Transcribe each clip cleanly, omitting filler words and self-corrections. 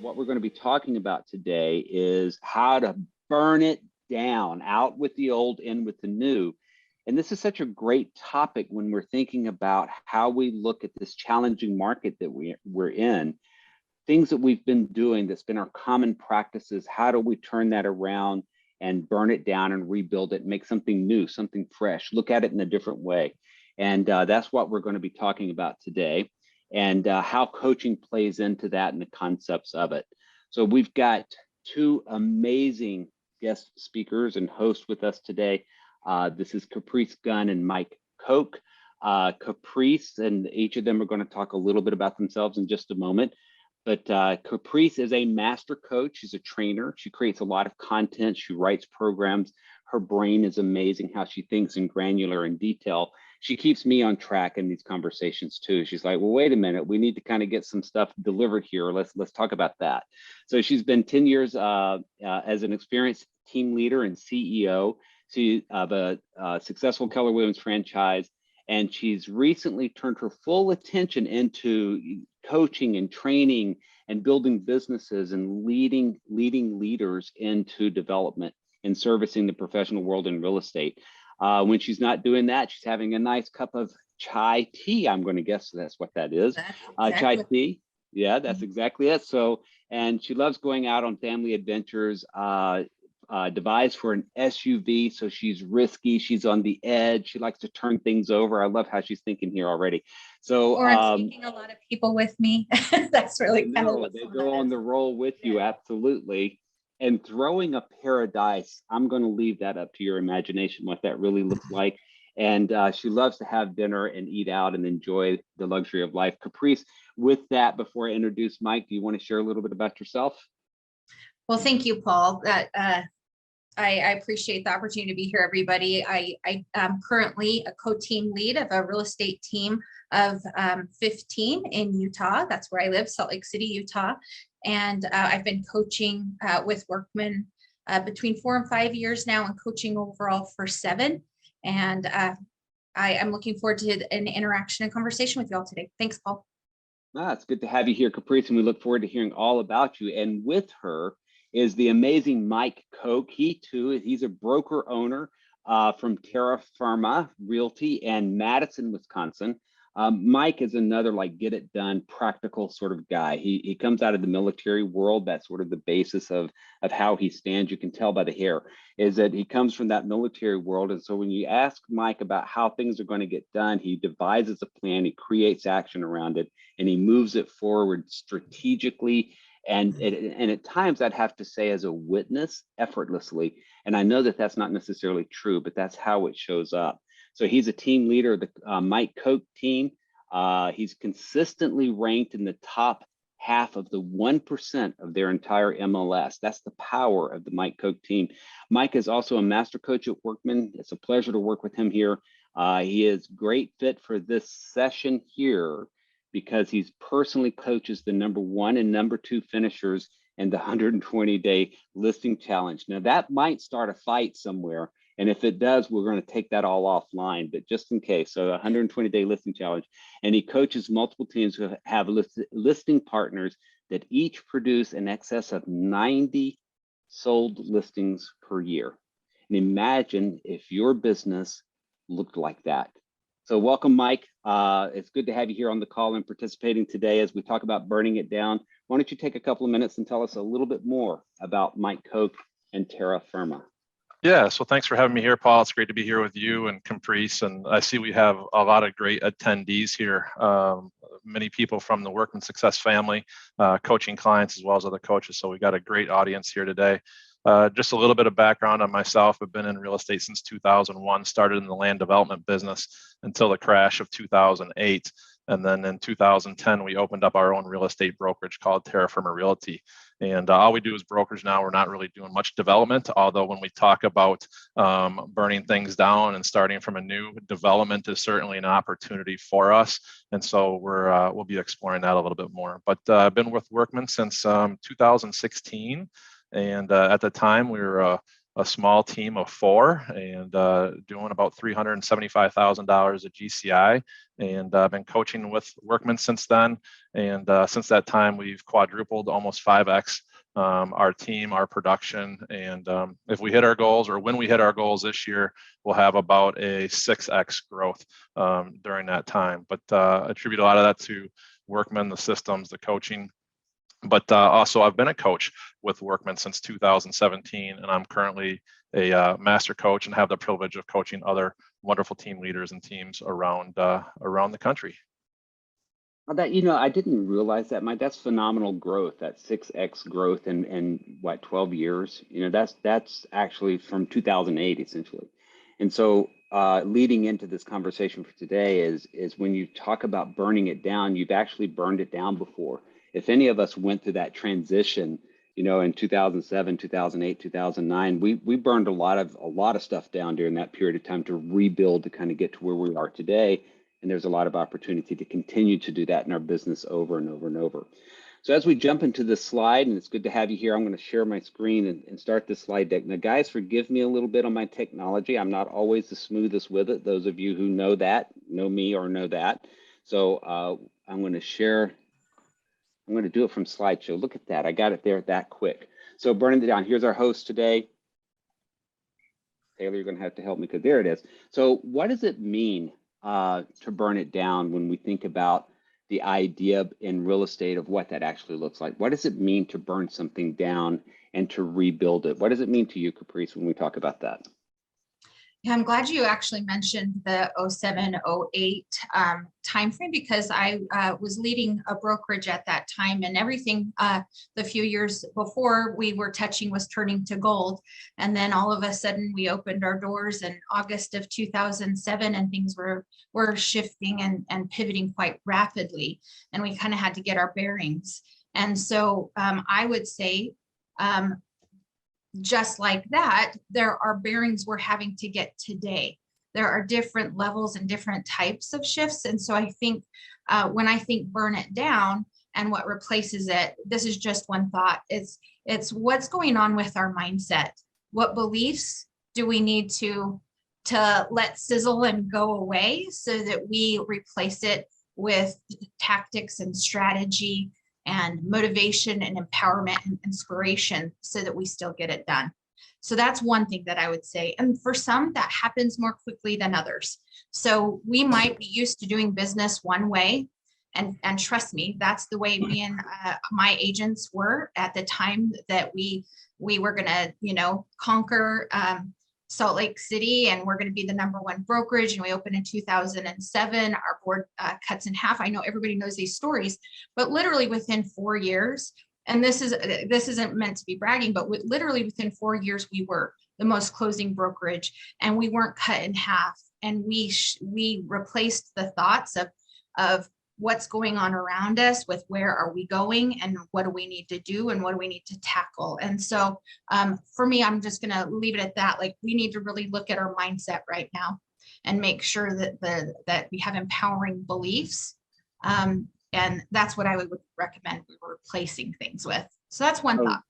what we're going to be talking about today is how to burn it down, out with the old, in with the new. And this is such a great topic when we're thinking about how we look at this challenging market that we're in. Things that we've been doing that's been our common practices, how do we turn that around and burn it down and rebuild it, make something new, something fresh, look at it in a different way. And that's what we're going to be talking about today, and how coaching plays into that and the concepts of it. So we've got two amazing guest speakers and hosts with us today. This is Kaprice Gunn and Mike Koch. Kaprice and each of them are going to talk a little bit about themselves in just a moment. But Kaprice is a master coach. She's a trainer. She creates a lot of content. She writes programs. Her brain is amazing how she thinks in granular and detail. She keeps me on track in these conversations too. She's like, well, wait a minute, we need to kind of get some stuff delivered here. Let's talk about that. So she's been 10 years as an experienced team leader and CEO of a successful Keller Williams franchise. And she's recently turned her full attention into coaching and training and building businesses and leading leaders into development and servicing the professional world in real estate. When she's not doing that, she's having a nice cup of chai tea. I'm going to guess that's what that is. Exactly. Chai tea. Yeah, that's exactly it. So, and she loves going out on family adventures. Devised for an SUV, so she's risky, she's on the edge, she likes to turn things over. I love how she's thinking here already. So I'm taking a lot of people with me. That's really kind of they go on the roll with you, absolutely. And throwing a pair of dice, I'm going to leave that up to your imagination, what that really looks like. And she loves to have dinner and eat out and enjoy the luxury of life. Kaprice, with that, before I introduce Mike, do you want to share a little bit about yourself? Well, thank you, Paul. I appreciate the opportunity to be here, everybody. I am currently a co-team lead of a real estate team of 15 in Utah. That's where I live, Salt Lake City, Utah. And I've been coaching with Workman between 4 and 5 years now, and coaching overall for 7. And I'm looking forward to an interaction and conversation with you all today. Thanks, Paul. It's good to have you here, Kaprice, and we look forward to hearing all about you. And with her is the amazing Mike Koch. He's a broker owner from Terra Firma Realty in Madison, Wisconsin. Mike is another like get it done, practical sort of guy. He comes out of the military world. That's sort of the basis of how he stands. You can tell by the hair is that he comes from that military world. And so when you ask Mike about how things are going to get done, he devises a plan, he creates action around it, and he moves it forward strategically. And at times I'd have to say as a witness, effortlessly. And I know that that's not necessarily true, but that's how it shows up. So he's a team leader of the Mike Koch team. He's consistently ranked in the top half of the 1% of their entire MLS. That's the power of the Mike Koch team. Mike is also a master coach at Workman. It's a pleasure to work with him here. He is great fit for this session here, because he's personally coaches the number 1 and number 2 finishers in the 120-day listing challenge. Now that might start a fight somewhere. And if it does, we're going to take that all offline, but just in case. So 120-day listing challenge. And he coaches multiple teams who have listing partners that each produce in excess of 90 sold listings per year. And imagine if your business looked like that. So welcome, Mike. It's good to have you here on the call and participating today as we talk about burning it down. Why don't you take a couple of minutes and tell us a little bit more about Mike Koch and Terra Firma? Yeah, so thanks for having me here, Paul. It's great to be here with you and Kaprice. And I see we have a lot of great attendees here. Many people from the Workman Success family, coaching clients as well as other coaches. So we got a great audience here today. Just a little bit of background on myself. I've been in real estate since 2001, started in the land development business until the crash of 2008. And then in 2010, we opened up our own real estate brokerage called Terra Firma Realty. And all we do is brokerage now. We're not really doing much development, although when we talk about burning things down and starting from a new development is certainly an opportunity for us. And so we'll be exploring that a little bit more. But I've been with Workman since 2016. And at the time, we were a small team of 4 and doing about $375,000 of GCI, and I've been coaching with Workman since then. And since that time, we've quadrupled, almost 5x our team, our production. And if we hit our goals, or when we hit our goals this year, we'll have about a 6x growth during that time. But attribute a lot of that to Workman, the systems, the coaching. But also, I've been a coach with Workman since 2017, and I'm currently a master coach and have the privilege of coaching other wonderful team leaders and teams around the country. That, I didn't realize that, Mike. That's phenomenal growth. That 6x growth in what, 12 years? That's actually from 2008 essentially. And so leading into this conversation for today is when you talk about burning it down, you've actually burned it down before. If any of us went through that transition, in 2007, 2008, 2009, we burned a lot of stuff down during that period of time to rebuild, to kind of get to where we are today. And there's a lot of opportunity to continue to do that in our business over and over and over. So as we jump into this slide, and it's good to have you here, I'm going to share my screen and start this slide deck. Now, guys, forgive me a little bit on my technology. I'm not always the smoothest with it. Those of you who know me or know that. So I'm going to share. I'm going to do it from slideshow. Look at that. I got it there that quick. So burning it down. Here's our host today. Taylor, you're going to have to help me because there it is. So what does it mean to burn it down when we think about the idea in real estate of what that actually looks like? What does it mean to burn something down and to rebuild it? What does it mean to you, Kaprice, when we talk about that? Yeah, I'm glad you actually mentioned the 07, 08 timeframe, because I was leading a brokerage at that time, and everything the few years before we were touching was turning to gold. And then all of a sudden we opened our doors in August of 2007, and things were shifting and pivoting quite rapidly. And we kind of had to get our bearings. And so I would say, just like that, there are bearings we're having to get today. There are different levels and different types of shifts. And so I think when I think burn it down and what replaces it, this is just one thought. It's what's going on with our mindset. What beliefs do we need to let sizzle and go away so that we replace it with tactics and strategy and motivation and empowerment and inspiration so that we still get it done. So that's one thing that I would say. And for some, that happens more quickly than others. So we might be used to doing business one way. And trust me, that's the way me and my agents were at the time that we were going to, conquer Salt Lake City, and we're going to be the #1 brokerage. And we opened in 2007. Our board cuts in half. I know everybody knows these stories, but literally within 4 years, and this isn't meant to be bragging, but literally within 4 years, we were the most closing brokerage, and we weren't cut in half. And we replaced the thoughts of what's going on around us with where are we going and what do we need to do and what do we need to tackle. And so for me, I'm just going to leave it at that. Like, we need to really look at our mindset right now and make sure that we have empowering beliefs. And that's what I would recommend we were replacing things with. So that's one thought.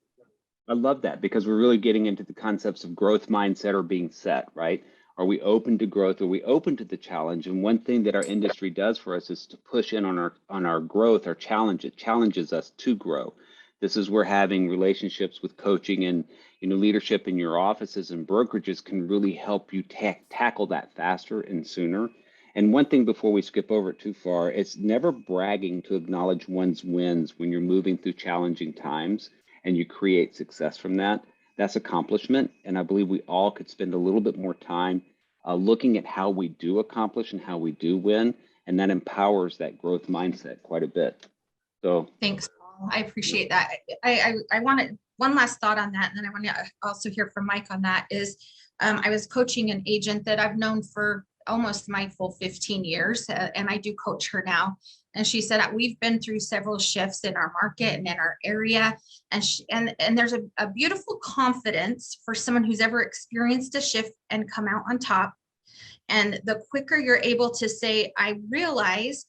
I love that, because we're really getting into the concepts of growth mindset or being set, right? Are we open to growth? Are we open to the challenge? And one thing that our industry does for us is to push in on our growth, our challenge. It challenges us to grow. This is where having relationships with coaching and leadership in your offices and brokerages can really help you tackle that faster and sooner. And one thing before we skip over it too far, it's never bragging to acknowledge one's wins when you're moving through challenging times and you create success from that. That's accomplishment. And I believe we all could spend a little bit more time looking at how we do accomplish and how we do win. And that empowers that growth mindset quite a bit. So thanks, Paul. I appreciate that. I wanted one last thought on that. And then I want to also hear from Mike on that is I was coaching an agent that I've known for almost my full 15 years. And I do coach her now. And she said, we've been through several shifts in our market and in our area. And there's a beautiful confidence for someone who's ever experienced a shift and come out on top. And the quicker you're able to say, I realize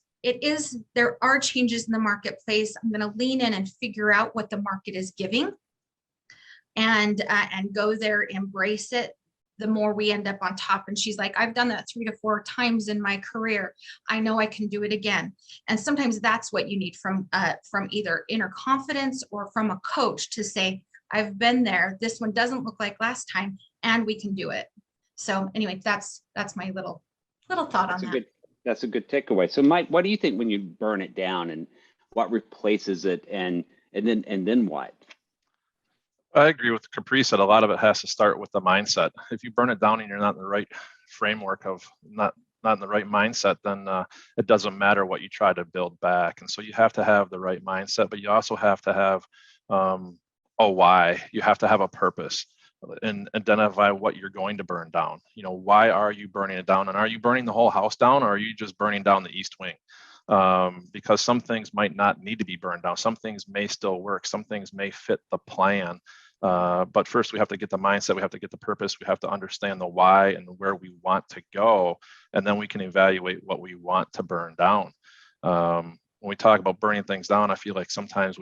there are changes in the marketplace. I'm going to lean in and figure out what the market is giving and go there, embrace it, the more we end up on top. And she's like, I've done that 3 to 4 times in my career. I know I can do it again. And sometimes that's what you need from either inner confidence or from a coach to say, I've been there. This one doesn't look like last time, and we can do it. So anyway, that's my little thought on that. That's a good takeaway. So Mike, what do you think when you burn it down, and what replaces it, and then what? I agree with Kaprice that a lot of it has to start with the mindset. If you burn it down and you're not in the right framework of not in the right mindset, then it doesn't matter what you try to build back. And so you have to have the right mindset, but you also have to have a why. You have to have a purpose and identify what you're going to burn down. You know, why are you burning it down? And are you burning the whole house down, or are you just burning down the east wing? Because some things might not need to be burned down. Some things may still work. Some things may fit the plan. But first, we have to get the mindset. We have to get the purpose. We have to understand the why and where we want to go. And then we can evaluate what we want to burn down. When we talk about burning things down, I feel like sometimes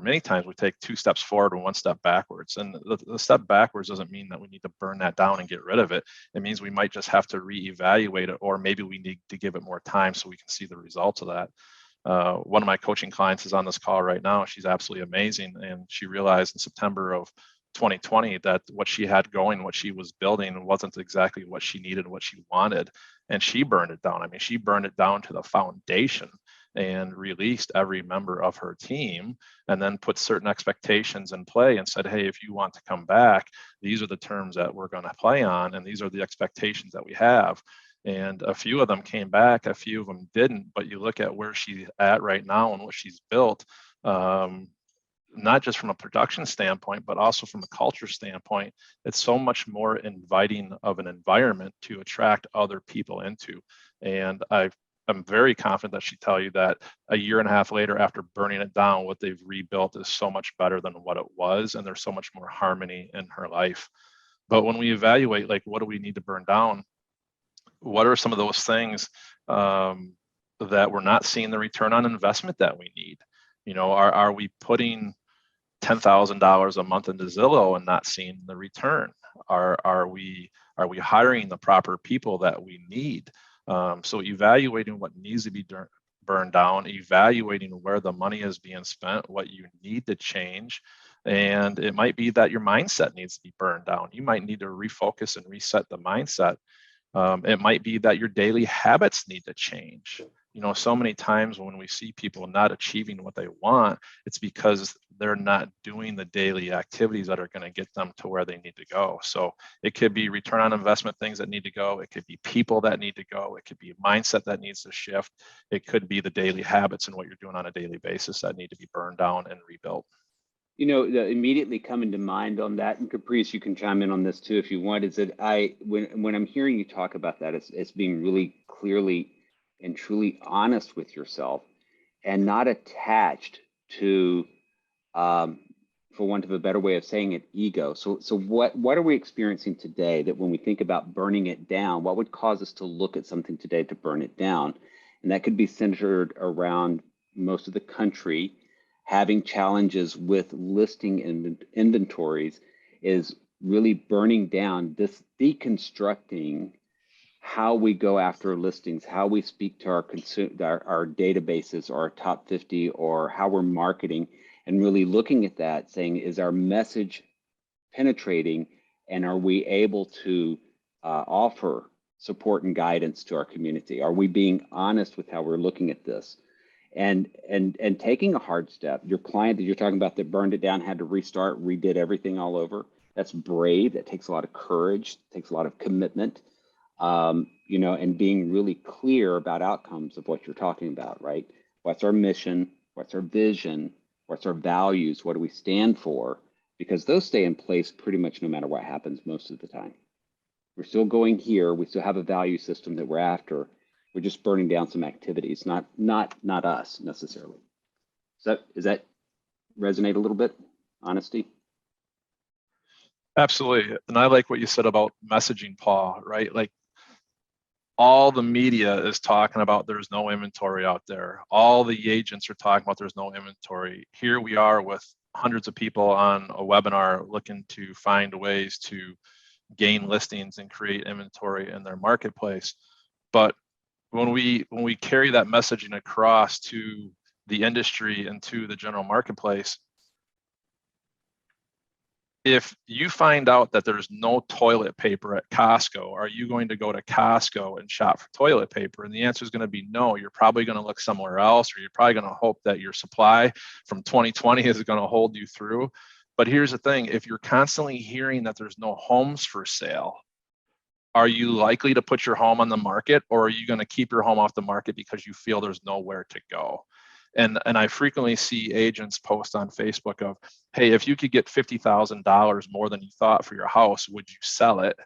many times we take 2 steps forward and 1 step backwards. And the step backwards doesn't mean that we need to burn that down and get rid of it. It means we might just have to reevaluate it, or maybe we need to give it more time so we can see the results of that. One of my coaching clients is on this call right now. She's absolutely amazing. And she realized in September of 2020 that what she had going, what she was building, wasn't exactly what she needed, what she wanted. And she burned it down. I mean, she burned it down to the foundation and released every member of her team, and then put certain expectations in play and said, hey, if you want to come back, these are the terms that we're going to play on, and these are the expectations that we have. And a few of them came back, a few of them didn't. But you look at where she's at right now and what she's built, not just from a production standpoint, but also from a culture standpoint, it's so much more inviting of an environment to attract other people into. And I'm very confident that she'd tell you that a year and a half later, after burning it down, what they've rebuilt is so much better than what it was. And there's so much more harmony in her life. But when we evaluate, like, what do we need to burn down? What are some of those things that we're not seeing the return on investment that we need? You know, are we putting $10,000 a month into Zillow and not seeing the return? Are we hiring the proper people that we need? So evaluating what needs to be burned down, evaluating where the money is being spent, what you need to change. And it might be that your mindset needs to be burned down. You might need to refocus and reset the mindset. It might be that your daily habits need to change. You know, so many times when we see people not achieving what they want, it's because they're not doing the daily activities that are going to get them to where they need to go. So it could be return on investment things that need to go. It could be people that need to go. It could be mindset that needs to shift. It could be the daily habits and what you're doing on a daily basis that need to be burned down and rebuilt. You know, immediately coming to mind on that, and Kaprice, you can chime in on this too if you want, is that when I'm hearing you talk about that, it's being really clearly and truly honest with yourself, and not attached to, for want of a better way of saying it, ego. So what are we experiencing today that when we think about burning it down, what would cause us to look at something today to burn it down? And that could be centered around most of the country having challenges with listing inventories, is really burning down, this deconstructing how we go after listings, how we speak to our databases or our top 50, or how we're marketing, and really looking at that, saying, is our message penetrating, and are we able to offer support and guidance to our community? Are we being honest with how we're looking at this? And taking a hard step. Your client that you're talking about that burned it down, had to restart, redid everything all over. That's brave. That takes a lot of courage, takes a lot of commitment, you know, and being really clear about outcomes of what you're talking about, right? What's our mission? What's our vision? What's our values? What do we stand for? Because those stay in place pretty much no matter what happens most of the time. We're still going here. We still have a value system that we're after. We're just burning down some activities, not us necessarily. Does that resonate a little bit? Honesty? Absolutely. And I like what you said about messaging, Paul, right? Like, all the media is talking about there's no inventory out there. All the agents are talking about there's no inventory. Here we are with hundreds of people on a webinar looking to find ways to gain listings and create inventory in their marketplace. But when we carry that messaging across to the industry and to the general marketplace, if you find out that there's no toilet paper at Costco, are you going to go to Costco and shop for toilet paper? And the answer is going to be no. You're probably going to look somewhere else, or you're probably going to hope that your supply from 2020 is going to hold you through. But here's the thing, if you're constantly hearing that there's no homes for sale, are you likely to put your home on the market, or are you going to keep your home off the market because you feel there's nowhere to go? And I frequently see agents post on Facebook of, hey, if you could get $50,000 more than you thought for your house, would you sell it?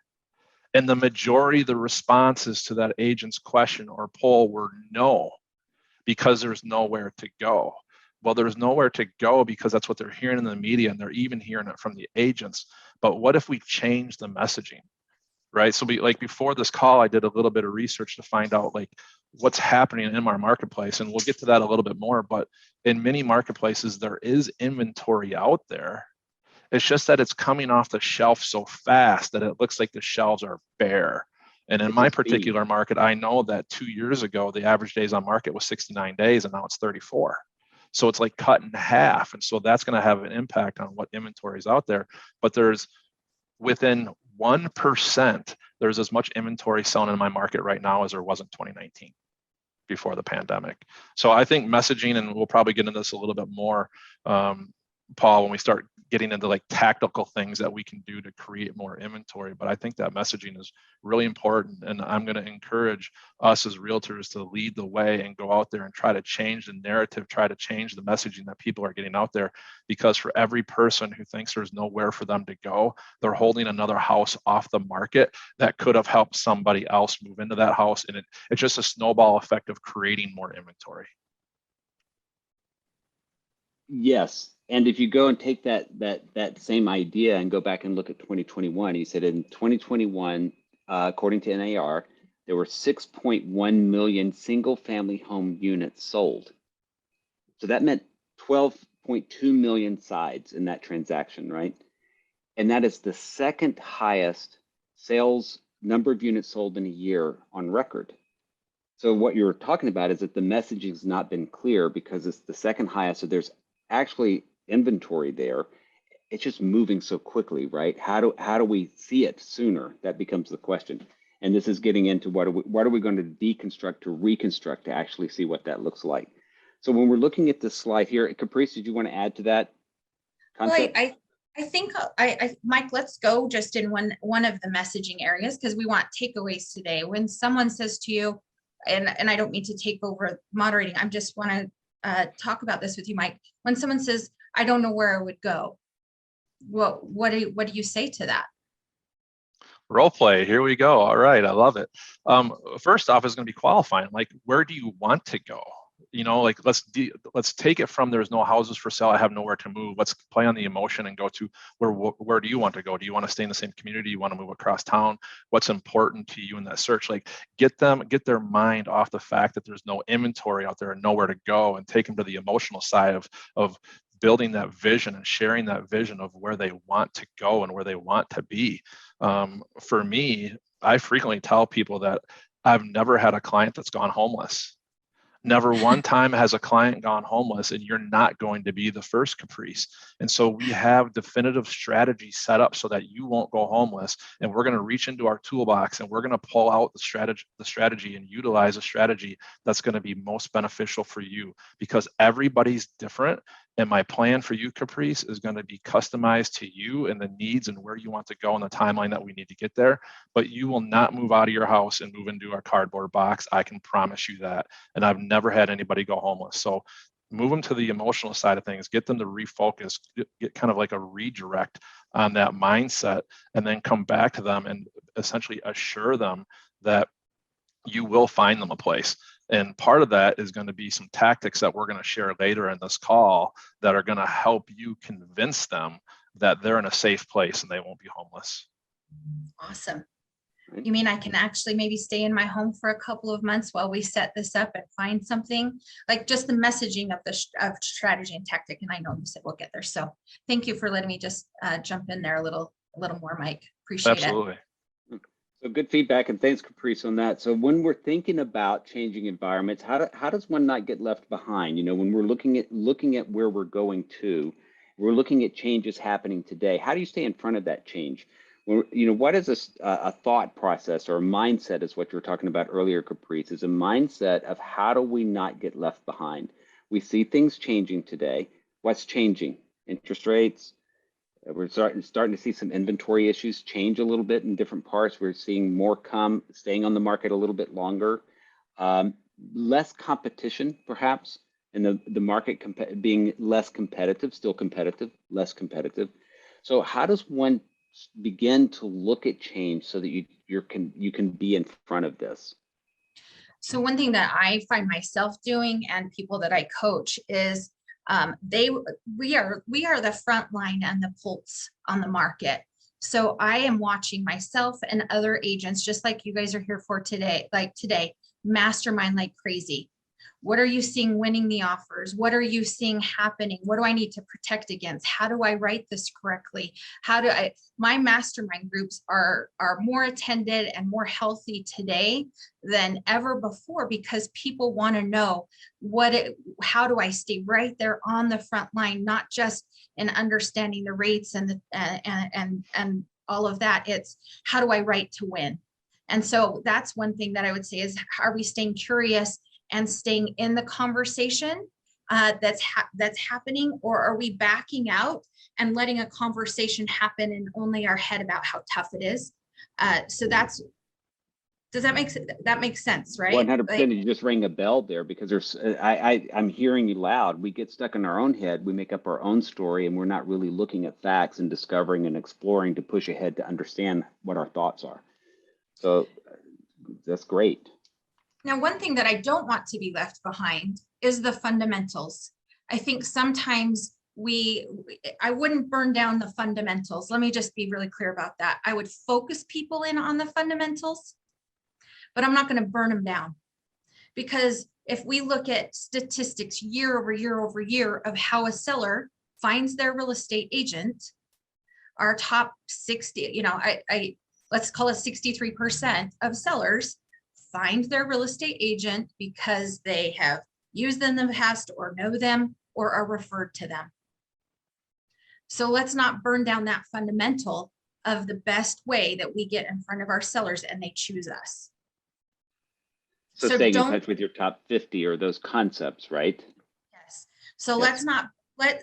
And the majority of the responses to that agent's question or poll were no, because there's nowhere to go. Well, there's nowhere to go because that's what they're hearing in the media, and they're even hearing it from the agents. But what if we change the messaging? Right. So before this call, I did a little bit of research to find out what's happening in our marketplace. And we'll get to that a little bit more. But in many marketplaces, there is inventory out there. It's just that it's coming off the shelf so fast that it looks like the shelves are bare. And in my particular market, I know that 2 years ago, the average days on market was 69 days, and now it's 34. So it's like cut in half. And so that's going to have an impact on what inventory is out there. But there's within 1%, there's as much inventory selling in my market right now as there was in 2019 before the pandemic. So I think messaging, and we'll probably get into this a little bit more, Paul, when we start getting into tactical things that we can do to create more inventory. But I think that messaging is really important. And I'm going to encourage us as realtors to lead the way and go out there and try to change the narrative, try to change the messaging that people are getting out there. Because for every person who thinks there's nowhere for them to go, they're holding another house off the market that could have helped somebody else move into that house. And it's just a snowball effect of creating more inventory. Yes. And if you go and take that same idea and go back and look at 2021, he said in 2021, according to NAR, there were 6.1 million single family home units sold. So that meant 12.2 million sides in that transaction, right? And that is the second highest sales number of units sold in a year on record. So what you're talking about is that the messaging has not been clear because it's the second highest. So there's actually inventory there. It's just moving so quickly, right? How do we see it sooner? That becomes the question. And this is getting into what are we going to deconstruct or reconstruct to actually see what that looks like. So when we're looking at this slide here, Kaprice, did you want to add to that concept? Well, I think Mike, let's go just in one of the messaging areas, because we want takeaways today. When someone says to you, and I don't mean to take over moderating, I just want to talk about this with you, Mike. When someone says, I don't know where I would go, what do you say to that? Role play, here we go. All right, I love it. First off, is going to be qualifying. Where do you want to go? Let's take it from there's no houses for sale, I have nowhere to move. Let's play on the emotion and go to where do you want to go? Do you want to stay in the same community? Do you want to move across town? What's important to you in that search? Get their mind off the fact that there's no inventory out there and nowhere to go, and take them to the emotional side of building that vision and sharing that vision of where they want to go and where they want to be. For me, I frequently tell people that I've never had a client that's gone homeless. Never one time has a client gone homeless, and you're not going to be the first, Kaprice. And so we have definitive strategies set up so that you won't go homeless. And we're going to reach into our toolbox and we're going to pull out the strategy and utilize a strategy that's going to be most beneficial for you, because everybody's different. And my plan for you, Kaprice, is going to be customized to you and the needs and where you want to go and the timeline that we need to get there. But you will not move out of your house and move into a cardboard box. I can promise you that. And I've never had anybody go homeless. So move them to the emotional side of things, get them to refocus, get kind of like a redirect on that mindset, and then come back to them and essentially assure them that you will find them a place. And part of that is going to be some tactics that we're going to share later in this call that are going to help you convince them that they're in a safe place and they won't be homeless. Awesome. Right? You mean I can actually maybe stay in my home for a couple of months while we set this up and find something, like just the messaging of the of strategy and tactic. And I know you said we'll get there. So thank you for letting me just jump in there a little more, Mike. Appreciate Absolutely. it. So good feedback, and thanks, Kaprice, on that. So when we're thinking about changing environments, how does one not get left behind? You know, when we're looking at where we're going to, we're looking at changes happening today. How do you stay in front of that change? Well, you know, what is a thought process or a mindset is what you were talking about earlier, Kaprice, is a mindset of how do we not get left behind? We see things changing today. What's changing? Interest rates. We're starting to see some inventory issues change a little bit in different parts. We're seeing more staying on the market a little bit longer. Less competition, perhaps, and the market being less competitive, still competitive, less competitive. So how does one begin to look at change so that you can be in front of this? So one thing that I find myself doing and people that I coach is we are the front line and the pulse on the market. So I am watching myself and other agents, just like you guys are here for today, mastermind like crazy. What are you seeing winning the offers? What are you seeing happening? What do I need to protect against? How do I write this correctly? My mastermind groups are more attended and more healthy today than ever before, because people want to know how do I stay right there on the front line, not just in understanding the rates and and all of that. It's how do I write to win? And so that's one thing that I would say is, are we staying curious and staying in the conversation that's happening, or are we backing out and letting a conversation happen in only our head about how tough it is? So does that make sense, right? 100%. Like, You just rang a bell there, because I'm hearing you loud. We get stuck in our own head. We make up our own story, and we're not really looking at facts and discovering and exploring to push ahead to understand what our thoughts are. So that's great. now, one thing that I don't want to be left behind is the fundamentals. I think sometimes I wouldn't burn down the fundamentals. Let me just be really clear about that. I would focus people in on the fundamentals, but I'm not going to burn them down. Because if we look at statistics year over year over year of how a seller finds their real estate agent, our top 60, you know, let's call it 63% of sellers find their real estate agent because they have used them in the past or know them or are referred to them. So let's not burn down that fundamental of the best way that we get in front of our sellers and they choose us. So staying in touch with your top 50 or those concepts, right? Yes. So Yes.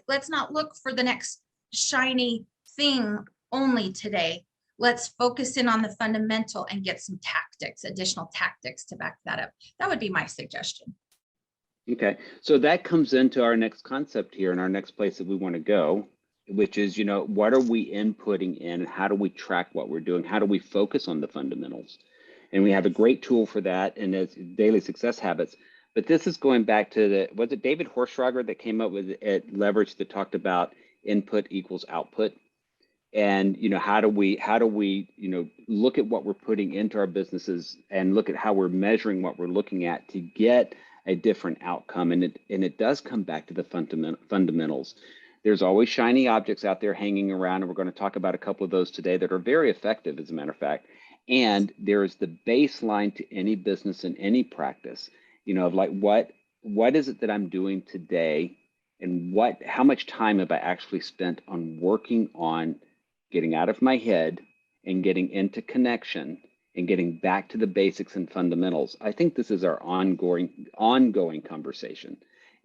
let's not look for the next shiny thing only today. Let's focus in on the fundamental and get some additional tactics to back that up. That would be my suggestion. Okay, so that comes into our next concept here, and our next place that we want to go, which is, you know, what are we inputting in? How do we track what we're doing? How do we focus on the fundamentals? And we have a great tool for that, and it's daily success habits. But this is going back to was it David Horschrager that came up with it, Leverage, that talked about input equals output? And, you know, how do we, you know, look at what we're putting into our businesses and look at how we're measuring what we're looking at to get a different outcome? And it does come back to the fundamentals. There's always shiny objects out there hanging around, and we're going to talk about a couple of those today that are very effective, as a matter of fact. And there is the baseline to any business and any practice, you know, of like, what is it that I'm doing today, and how much time have I actually spent on working on getting out of my head and getting into connection and getting back to the basics and fundamentals. I think this is our ongoing conversation.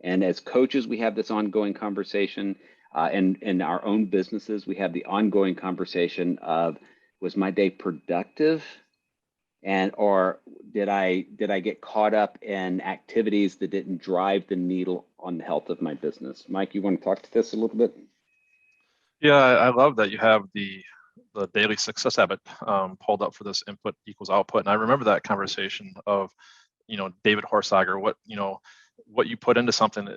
And as coaches, we have this ongoing conversation, and in our own businesses, we have the ongoing conversation of, was my day productive? Or did I get caught up in activities that didn't drive the needle on the health of my business? Mike, you want to talk to this a little bit? Yeah, I love that you have the daily success habit pulled up for this input equals output. And I remember that conversation of, you know, David Horsager, what you put into something,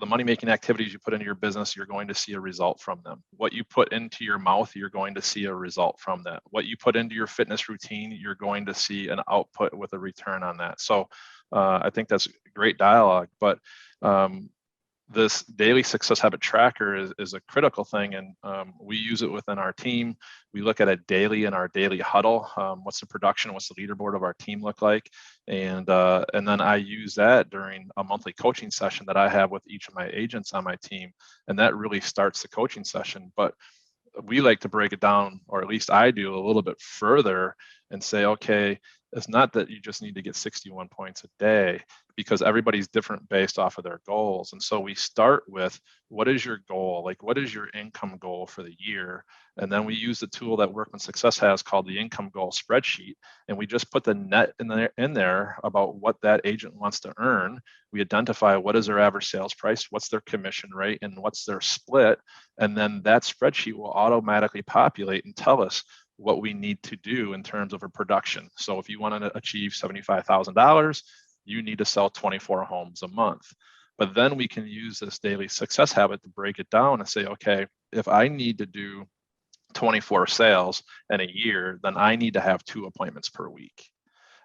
the money-making activities you put into your business, you're going to see a result from them. What you put into your mouth, you're going to see a result from that. What you put into your fitness routine, you're going to see an output with a return on that. So I think that's great dialogue. But this daily success habit tracker is a critical thing, and we use it within our team. We look at it daily in our daily huddle. What's the production? What's the leaderboard of our team look like? And then I use that during a monthly coaching session that I have with each of my agents on my team, and that really starts the coaching session. But we like to break it down, or at least I do, a little bit further and say, okay, it's not that you just need to get 61 points a day, because everybody's different based off of their goals. And so we start with, what is your goal? Like, what is your income goal for the year? And then we use the tool that Workman Success has called the income goal spreadsheet. And we just put the net in there about what that agent wants to earn. We identify what is their average sales price, what's their commission rate, and what's their split. And then that spreadsheet will automatically populate and tell us what we need to do in terms of a production. So if you want to achieve $75,000, you need to sell 24 homes a month. But then we can use this daily success habit to break it down and say, okay, if I need to do 24 sales in a year, then I need to have 2 appointments per week.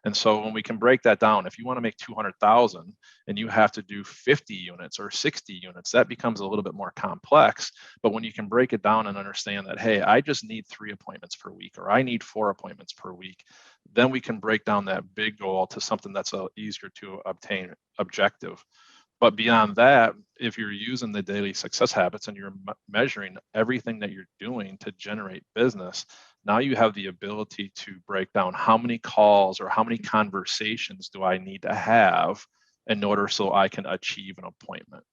And so when we can break that down, if you want to make 200,000 and you have to do 50 units or 60 units, that becomes a little bit more complex. But when you can break it down and understand that, hey, I just need 3 appointments per week, or I need 4 appointments per week, then we can break down that big goal to something that's easier to obtain objective. But beyond that, if you're using the daily success habits and you're measuring everything that you're doing to generate business, now you have the ability to break down how many calls or how many conversations do I need to have in order so I can achieve an appointment.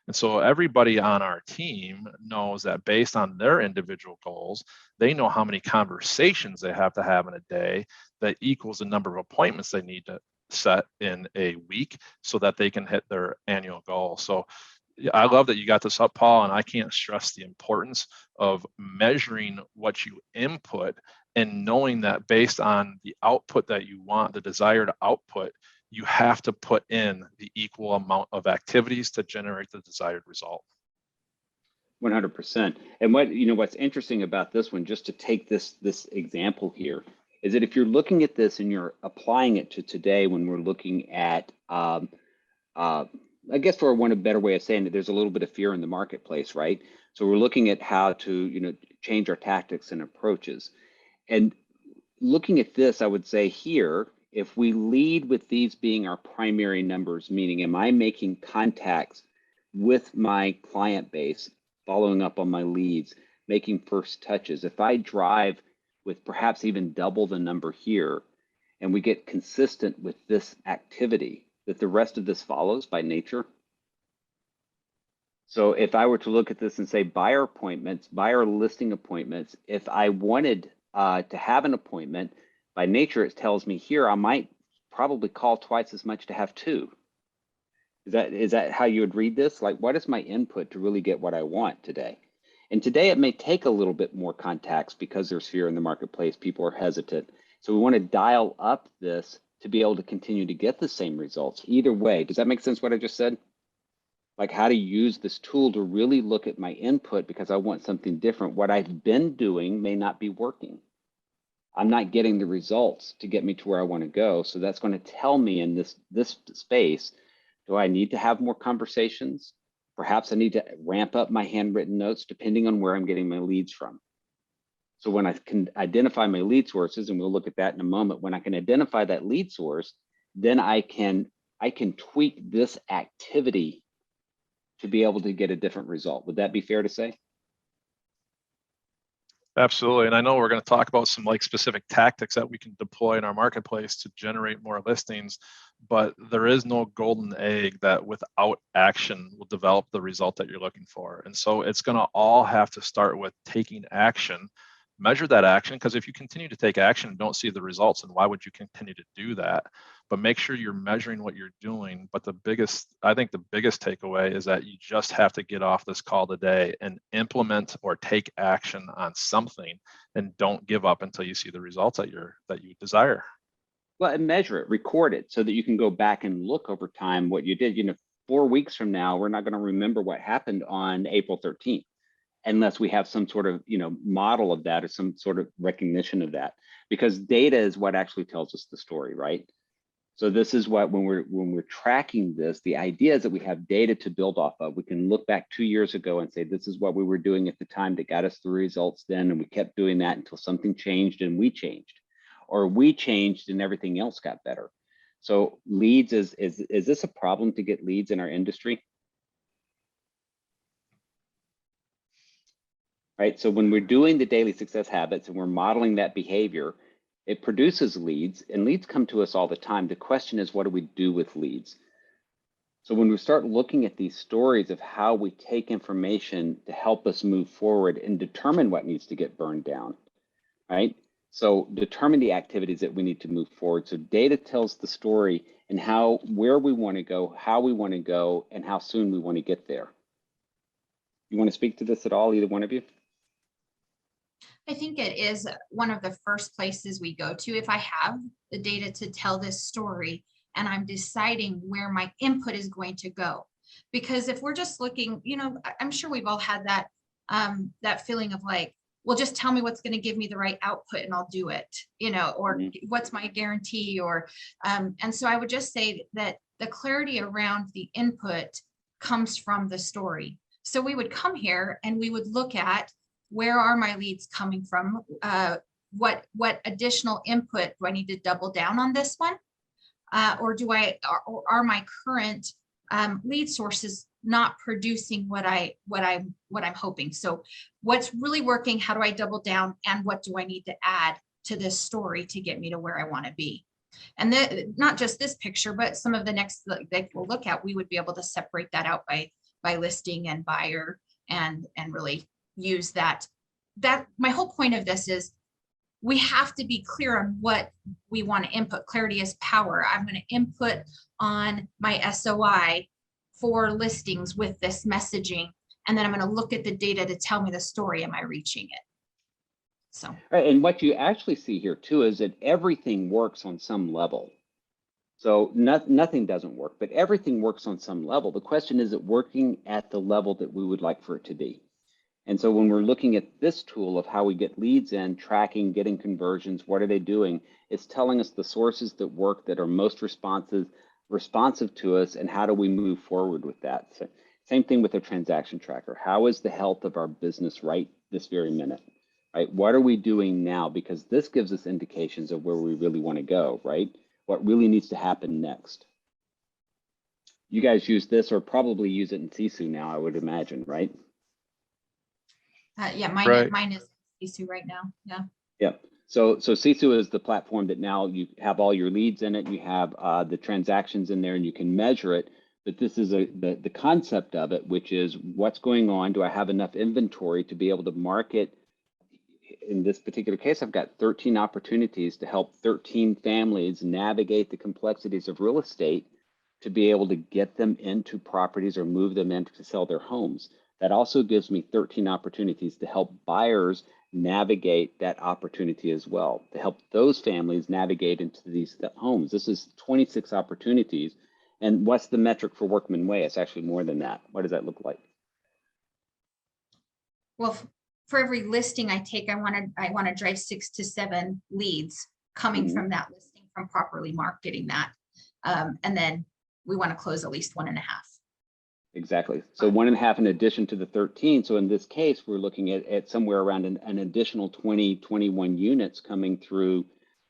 And so everybody on our team knows that based on their individual goals, they know how many conversations they have to have in a day that equals the number of appointments they need to set in a week so that they can hit their annual goal. So I love that you got this up, Paul, and I can't stress the importance of measuring what you input and knowing that based on the output that you want, the desired output, you have to put in the equal amount of activities to generate the desired result. 100%. And what's interesting about this one, just to take this example here, is that if you're looking at this and you're applying it to today, when we're looking at, I guess for one a better way of saying it, there's a little bit of fear in the marketplace, right? So we're looking at how to, change our tactics and approaches. And looking at this, I would say here, if we lead with these being our primary numbers, meaning am I making contacts with my client base, following up on my leads, making first touches, if I drive with perhaps even double the number here, and we get consistent with this activity, that the rest of this follows by nature. So if I were to look at this and say buyer appointments, buyer listing appointments, if I wanted to have an appointment, by nature it tells me here I might probably call twice as much to have 2. Is that how you would read this? Like, what is my input to really get what I want today? And today it may take a little bit more contacts because there's fear in the marketplace. People are hesitant. So we want to dial up this to be able to continue to get the same results. Either way, does that make sense what I just said? Like how to use this tool to really look at my input because I want something different. What I've been doing may not be working. I'm not getting the results to get me to where I want to go. So that's going to tell me in this space, do I need to have more conversations? Perhaps I need to ramp up my handwritten notes depending on where I'm getting my leads from. So when I can identify my lead sources, and we'll look at that in a moment, when I can identify that lead source, then I can tweak this activity to be able to get a different result. Would that be fair to say? Absolutely. And I know we're going to talk about some specific tactics that we can deploy in our marketplace to generate more listings, but there is no golden egg that without action will develop the result that you're looking for. And so it's going to all have to start with taking action, measure that action, because if you continue to take action and don't see the results, then why would you continue to do that? But make sure you're measuring what you're doing. But I think the biggest takeaway is that you just have to get off this call today and implement or take action on something, and don't give up until you see the results that you desire. Well, and measure it, record it so that you can go back and look over time what you did. 4 weeks from now, we're not going to remember what happened on April 13th unless we have some sort of, model of that or some sort of recognition of that, because data is what actually tells us the story, right? So this is what, when we're tracking this, the idea is that we have data to build off of. We can look back 2 years ago and say, this is what we were doing at the time that got us the results then, and we kept doing that until something changed and we changed, or we changed and everything else got better. So leads, is this a problem to get leads in our industry? Right, so when we're doing the daily success habits and we're modeling that behavior, it produces leads, and leads come to us all the time. The question is, what do we do with leads? So when we start looking at these stories of how we take information to help us move forward and determine what needs to get burned down, right? So determine the activities that we need to move forward. So data tells the story and where we want to go, how we want to go, and how soon we want to get there. You want to speak to this at all, either one of you? I think it is one of the first places we go to if I have the data to tell this story and I'm deciding where my input is going to go. Because if we're just looking, I'm sure we've all had that that feeling of like, well, just tell me what's going to give me the right output and I'll do it, or what's my guarantee, or and so I would just say that the clarity around the input comes from the story. So we would come here and we would look at, where are my leads coming from? What additional input do I need to double down on this one? Or are my current lead sources not producing what I'm hoping? So what's really working? How do I double down? And what do I need to add to this story to get me to where I want to be? And not just this picture, but some of the next that we'll look at, we would be able to separate that out by listing and buyer, and really use that. My whole point of this is we have to be clear on what we want to input. Clarity is power. I'm going to input on my SOI for listings with this messaging, and then I'm going to look at the data to tell me the story. Am I reaching it? So, right, and what you actually see here too is that everything works on some level. So nothing doesn't work, but everything works on some level. The question is, it working at the level that we would like for it to be? And so when we're looking at this tool of how we get leads in, tracking, getting conversions, what are they doing? It's telling us the sources that work, that are most responsive to us, and how do we move forward with that? So same thing with a transaction tracker. How is the health of our business right this very minute? Right? What are we doing now? Because this gives us indications of where we really want to go, right? What really needs to happen next. You guys use this, or probably use it in Sessum now, I would imagine, right? yeah, mine is Sessum right now. Yeah. Yep. So Sessum is the platform that now you have all your leads in it. You have the transactions in there, and you can measure it. But this is the concept of it, which is what's going on. Do I have enough inventory to be able to market? In this particular case, I've got 13 opportunities to help 13 families navigate the complexities of real estate to be able to get them into properties or move them in to sell their homes. That also gives me 13 opportunities to help buyers navigate that opportunity as well, to help those families navigate into these homes. This is 26 opportunities. And what's the metric for Workman Way? It's actually more than that. What does that look like? Well, for every listing I take, I want to drive 6 to 7 leads coming from that listing, from properly marketing that. And then we want to close at least 1.5. Exactly. So 1.5 in addition to the 13. So in this case, we're looking at somewhere around an additional 20, 21 units coming through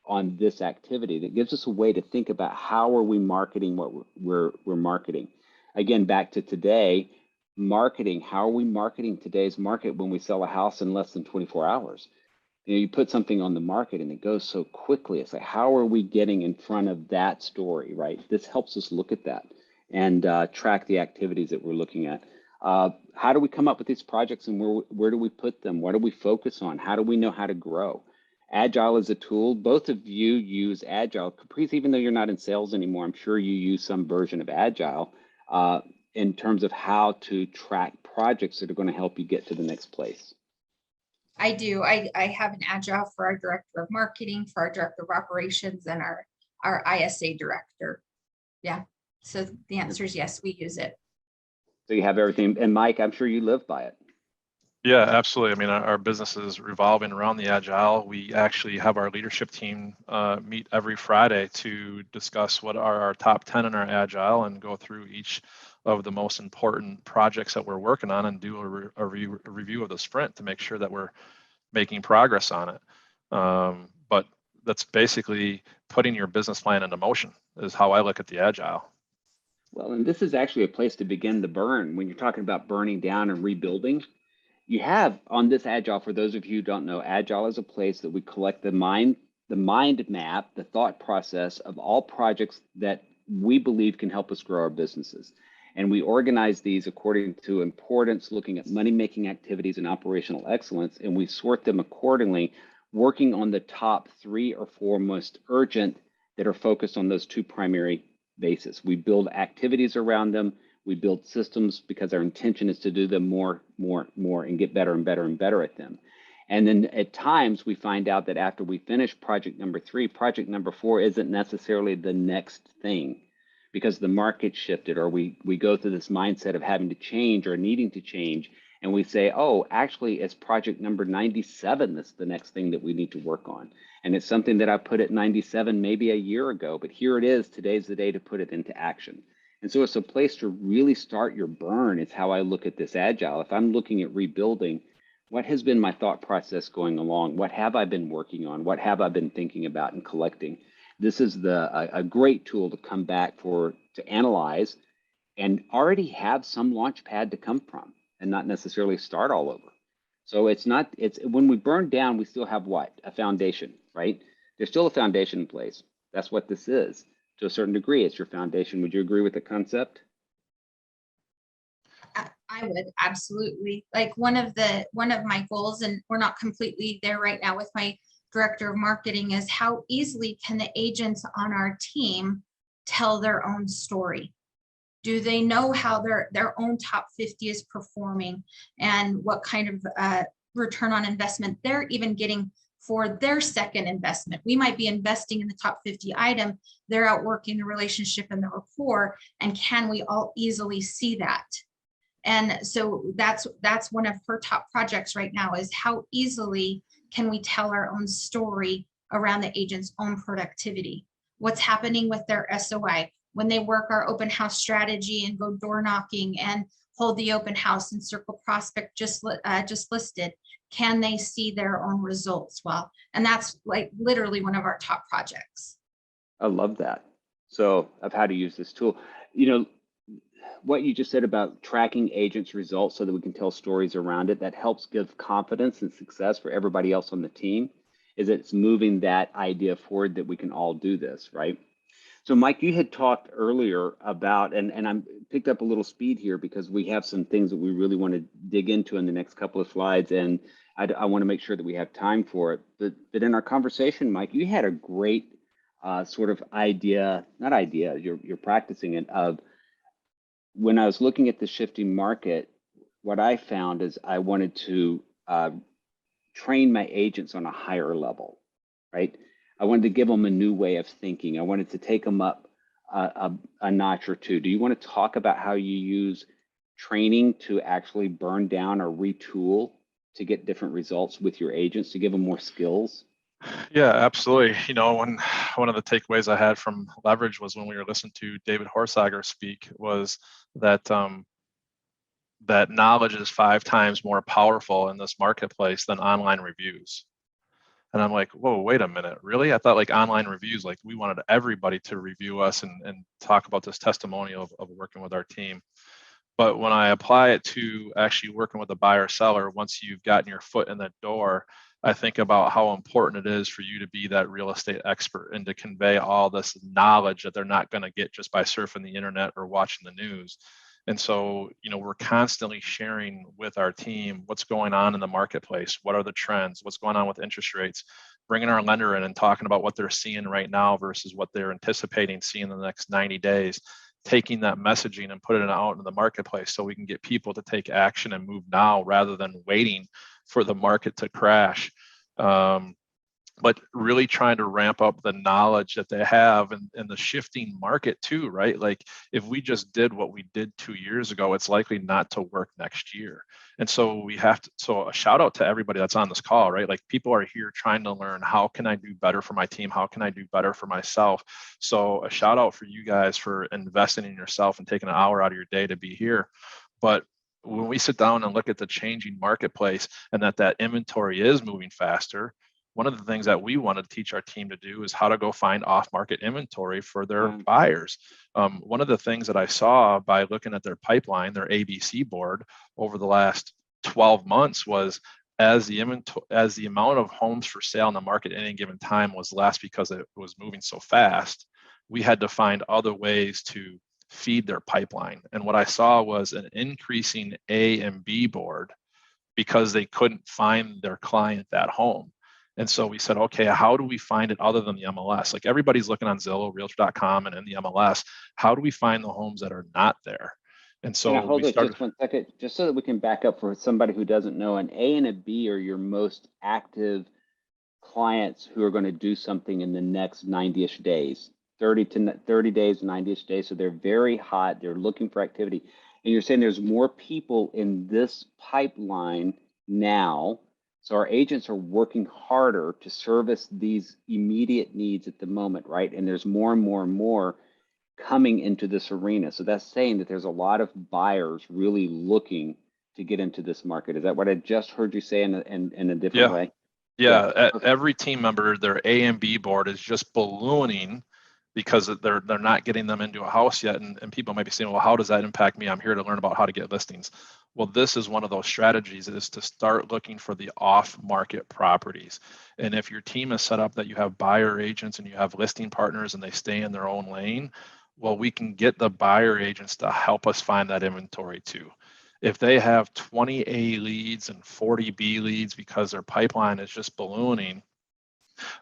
on this activity. That gives us a way to think about how are we marketing what we're marketing. Again, back to today, marketing. How are we marketing today's market when we sell a house in less than 24 hours? You put something on the market and it goes so quickly. It's like, how are we getting in front of that story, right? This helps us look at that and track the activities that we're looking at. How do we come up with these projects, and where do we put them? What do we focus on? How do we know how to grow? Agile is a tool. Both of you use Agile. Kaprice, even though you're not in sales anymore, I'm sure you use some version of Agile in terms of how to track projects that are going to help you get to the next place. I do. I have an Agile for our director of marketing, for our director of operations, and our ISA director. Yeah. So the answer is yes, we use it. So you have everything. And Mike, I'm sure you live by it. Yeah, absolutely. I mean, our business is revolving around the Agile. We actually have our leadership team meet every Friday to discuss what are our top 10 in our Agile and go through each of the most important projects that we're working on and do a review of the sprint to make sure that we're making progress on it. But that's basically putting your business plan into motion is how I look at the Agile. Well, and this is actually a place to begin the burn. When you're talking about burning down and rebuilding, you have on this Agile, for those of you who don't know, Agile is a place that we collect the mind map, the thought process of all projects that we believe can help us grow our businesses. And we organize these according to importance, looking at money-making activities and operational excellence, and we sort them accordingly, working on the top 3 or 4 most urgent that are focused on those 2 primary bases. We build activities around them. We build systems because our intention is to do them more, and get better and better and better at them. And then at times we find out that after we finish project number 3, project number 4 isn't necessarily the next thing because the market shifted, or we go through this mindset of having to change or needing to change. And we say, oh, actually, it's project number 97 that's the next thing that we need to work on. And it's something that I put at 97 maybe a year ago, but here it is. Today's the day to put it into action. And so it's a place to really start your burn. It's how I look at this Agile. If I'm looking at rebuilding, what has been my thought process going along? What have I been working on? What have I been thinking about and collecting? This is a great tool to come back to analyze and already have some launch pad to come from and not necessarily start all over. So it's when we burn down, we still have what? A foundation, right? There's still a foundation in place. That's what this is. To a certain degree, it's your foundation. Would you agree with the concept? I would absolutely. Like one of my goals, and we're not completely there right now with my director of marketing, is how easily can the agents on our team tell their own story? Do they know how their own top 50 is performing and what kind of return on investment they're even getting for their second investment? We might be investing in the top 50 item. They're out working the relationship and the rapport. And can we all easily see that? And so that's one of her top projects right now, is how easily can we tell our own story around the agent's own productivity? What's happening with their SOI? When they work our open house strategy and go door knocking and hold the open house and circle prospect just listed, can they see their own results? Well, and that's like literally one of our top projects. I love that. So of how to use this tool, what you just said about tracking agents' results so that we can tell stories around it, that helps give confidence and success for everybody else on the team, is it's moving that idea forward that we can all do this, right? So Mike, you had talked earlier about, and I'm picked up a little speed here because we have some things that we really want to dig into in the next couple of slides, and I want to make sure that we have time for it. But in our conversation, Mike, you had a great sort of idea, not idea, you're practicing it, of when I was looking at the shifting market, what I found is I wanted to train my agents on a higher level, right? I wanted to give them a new way of thinking. I wanted to take them up a notch or two. Do you want to talk about how you use training to actually burn down or retool to get different results with your agents, to give them more skills? Yeah, absolutely. One of the takeaways I had from Leverage was when we were listening to David Horsager speak, was that that knowledge is 5 times more powerful in this marketplace than online reviews. And I'm like, whoa, wait a minute, really? I thought like online reviews, like we wanted everybody to review us and talk about this testimonial of working with our team. But when I apply it to actually working with a buyer seller, once you've gotten your foot in the door, I think about how important it is for you to be that real estate expert and to convey all this knowledge that they're not going to get just by surfing the internet or watching the news. And so, we're constantly sharing with our team what's going on in the marketplace. What are the trends? What's going on with interest rates? Bringing our lender in and talking about what they're seeing right now versus what they're anticipating seeing in the next 90 days. Taking that messaging and putting it out in the marketplace so we can get people to take action and move now rather than waiting for the market to crash. but really trying to ramp up the knowledge that they have and the shifting market too, right? Like if we just did what we did 2 years ago, it's likely not to work next year. And so we have to, so a shout out to everybody that's on this call, right? Like people are here trying to learn, how can I do better for my team? How can I do better for myself? So a shout out for you guys for investing in yourself and taking an hour out of your day to be here. But when we sit down and look at the changing marketplace and that inventory is moving faster, one of the things that we want to teach our team to do is how to go find off-market inventory for their buyers. One of the things that I saw by looking at their pipeline, their ABC board over the last 12 months was as the amount of homes for sale in the market at any given time was less because it was moving so fast, we had to find other ways to feed their pipeline. And what I saw was an increasing A and B board because they couldn't find their client that home. And so we said, okay, how do we find it other than the MLS? Like everybody's looking on Zillow, Realtor.com, and in the MLS. How do we find the homes that are not there? And so hold it just 1 second, just so that we can back up for somebody who doesn't know. An A and a B are your most active clients who are going to do something in the next 90-ish days, 30 days, 90-ish days. So they're very hot. They're looking for activity. And you're saying there's more people in this pipeline now. So our agents are working harder to service these immediate needs at the moment, right? And there's more and more and more coming into this arena. So that's saying that there's a lot of buyers really looking to get into this market. Is that what I just heard you say in a different way? Yeah. Every team member, their A and B board is just ballooning because they're not getting them into a house yet. And people might be saying, well, how does that impact me? I'm here to learn about how to get listings. Well, this is one of those strategies, is to start looking for the off-market properties. And if your team is set up that you have buyer agents and you have listing partners and they stay in their own lane, well, we can get the buyer agents to help us find that inventory too. If they have 20 A leads and 40 B leads because their pipeline is just ballooning,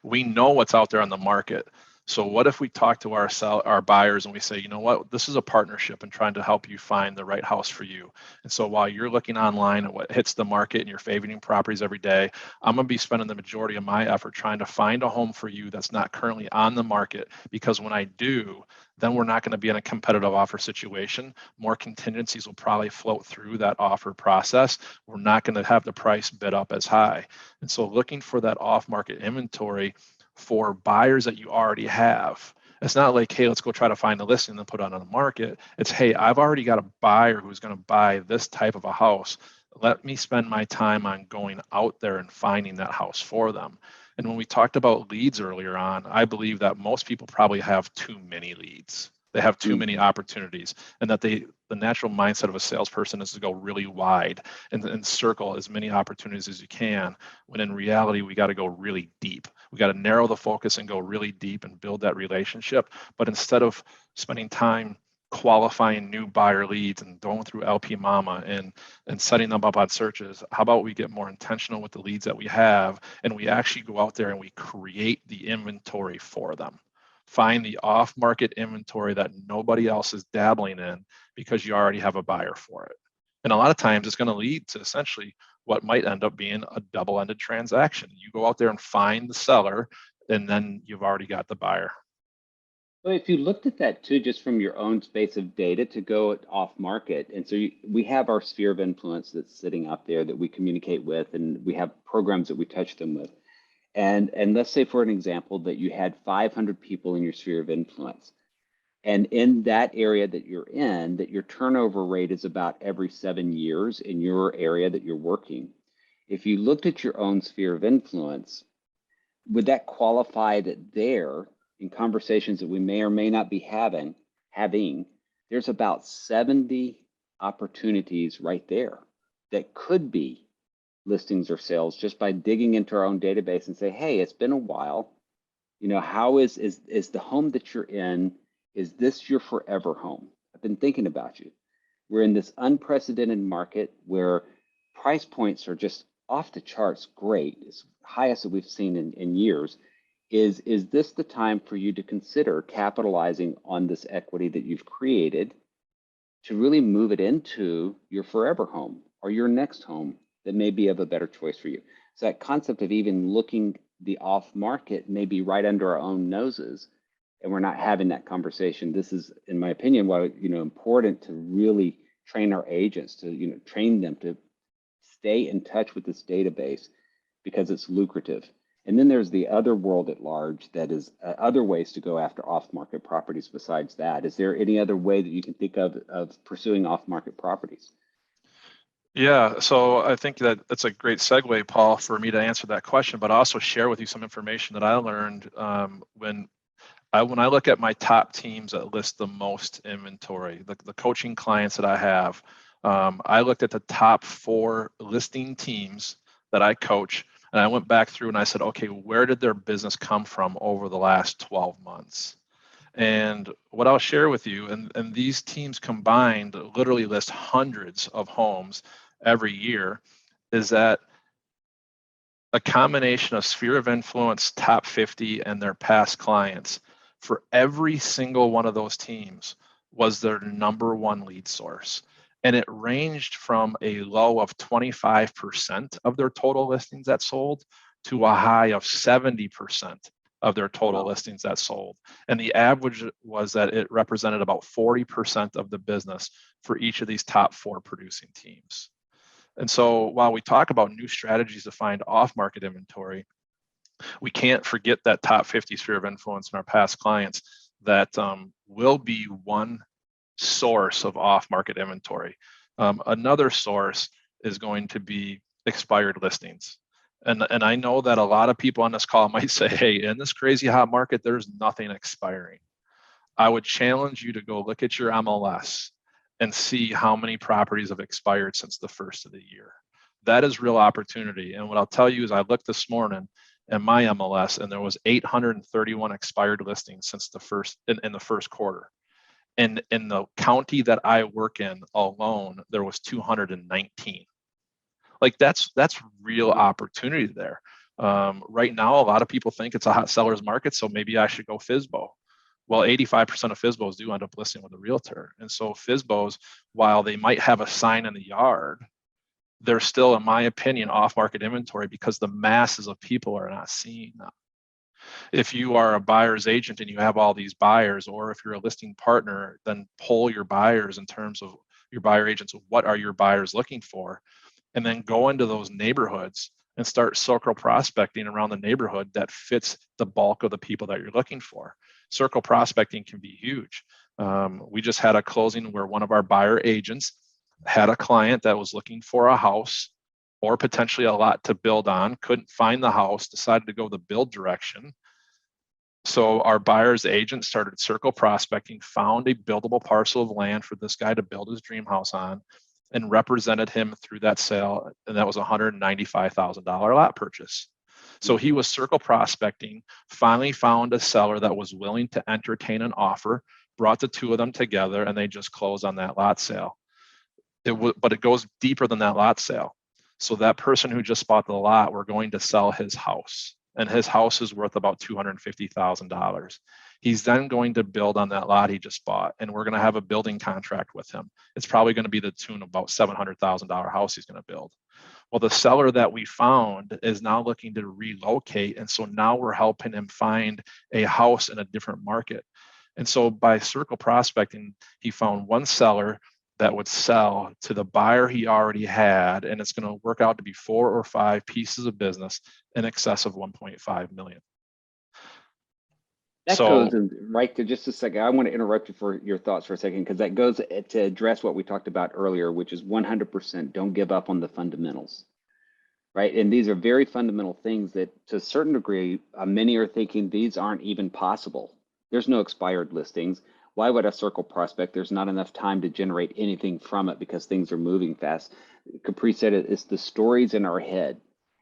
we know what's out there on the market. So what if we talk to our buyers and we say, you know what, this is a partnership and trying to help you find the right house for you. And so while you're looking online at what hits the market and you're favoring properties every day, I'm going to be spending the majority of my effort trying to find a home for you that's not currently on the market, because when I do, then we're not going to be in a competitive offer situation. More contingencies will probably float through that offer process. We're not going to have the price bid up as high. And so looking for that off-market inventory for buyers that you already have. It's not like, hey, let's go try to find a listing and put it on the market. It's, hey, I've already got a buyer who's going to buy this type of a house. Let me spend my time on going out there and finding that house for them. And when we talked about leads earlier on, I believe that most people probably have too many leads. They have too many opportunities, and that the natural mindset of a salesperson is to go really wide and circle as many opportunities as you can, when in reality, we got to go really deep. We got to narrow the focus and go really deep and build that relationship. But instead of spending time qualifying new buyer leads and going through LP Mama and setting them up on searches, how about we get more intentional with the leads that we have, and we actually go out there and we create the inventory for them. Find the off-market inventory that nobody else is dabbling in because you already have a buyer for it. And a lot of times it's going to lead to essentially what might end up being a double-ended transaction. You go out there and find the seller, and then you've already got the buyer. Well, if you looked at that too, just from your own space of data to go off market, and so we have our sphere of influence that's sitting out there that we communicate with, and we have programs that we touch them with. And let's say, for an example, that you had 500 people in your sphere of influence. And in that area that you're in, that your turnover rate is about every 7 years in your area that you're working. If you looked at your own sphere of influence, would that qualify that there, in conversations that we may or may not be having, there's about 70 opportunities right there that could be listings or sales, just by digging into our own database and say, hey, it's been a while. You know, how is the home that you're in, is this your forever home? I've been thinking about you. We're in this unprecedented market where price points are just off the charts great. It's highest that we've seen in years. Is this the time for you to consider capitalizing on this equity that you've created to really move it into your forever home or your next home that may be of a better choice for you? So that concept of even looking the off market may be right under our own noses, and we're not having that conversation. This is, in my opinion, why, important to really train our agents, to, train them to stay in touch with this database, because it's lucrative. And then there's the other world at large that is other ways to go after off-market properties besides that. Is there any other way that you can think of pursuing off-market properties? Yeah, so I think that that's a great segue, Paul, for me to answer that question, but also share with you some information that I learned when I look at my top teams that list the most inventory, the coaching clients that I have. I looked at the top 4 listing teams that I coach, and I went back through and I said, okay, where did their business come from over the last 12 months? And what I'll share with you, and these teams combined literally list hundreds of homes every year, is that a combination of sphere of influence, top 50, and their past clients for every single one of those teams was their number 1 lead source. And it ranged from a low of 25% of their total listings that sold to a high of 70% of their total listings that sold. And the average was that it represented about 40% of the business for each of these top 4 producing teams. And so while we talk about new strategies to find off-market inventory, we can't forget that top 50 sphere of influence in our past clients that will be one source of off-market inventory. Another source is going to be expired listings. And I know that a lot of people on this call might say, hey, in this crazy hot market, there's nothing expiring. I would challenge you to go look at your MLS and see how many properties have expired since the first of the year. That is real opportunity. And what I'll tell you is I looked this morning in my MLS and there was 831 expired listings since the first in the first quarter. And in the county that I work in alone, there was 219. Like that's real opportunity there. Right now, a lot of people think it's a hot seller's market, so maybe I should go FSBO. Well, 85% of FSBOs do end up listing with a realtor. And so FSBOs, while they might have a sign in the yard, they're still, in my opinion, off-market inventory because the masses of people are not seeing them. If you are a buyer's agent and you have all these buyers, or if you're a listing partner, then poll your buyers in terms of your buyer agents. What are your buyers looking for? And then go into those neighborhoods and start circle prospecting around the neighborhood that fits the bulk of the people that you're looking for. Circle prospecting can be huge. We just had a closing where one of our buyer agents had a client that was looking for a house or potentially a lot to build on, couldn't find the house, decided to go the build direction. So our buyer's agent started circle prospecting, found a buildable parcel of land for this guy to build his dream house on, and represented him through that sale. And that was a $195,000 lot purchase. So he was circle prospecting, finally found a seller that was willing to entertain an offer, brought the 2 of them together, and they just closed on that lot sale. But it goes deeper than that lot sale. So that person who just bought the lot, we're going to sell his house, and his house is worth about $250,000. He's then going to build on that lot he just bought, and we're going to have a building contract with him. It's probably going to be the tune of about $700,000 house he's going to build. Well, the seller that we found is now looking to relocate, and so now we're helping him find a house in a different market. And so by circle prospecting, he found one seller that would sell to the buyer he already had, and it's going to work out to be 4 or 5 pieces of business in excess of 1.5 million. That goes right to just a second. I want to interrupt you for your thoughts for a second, because that goes to address what we talked about earlier, which is 100% don't give up on the fundamentals, right? And these are very fundamental things that to a certain degree, many are thinking these aren't even possible. There's no expired listings. Why would I circle prospect? There's not enough time to generate anything from it because things are moving fast. Kaprice said it's the stories in our head.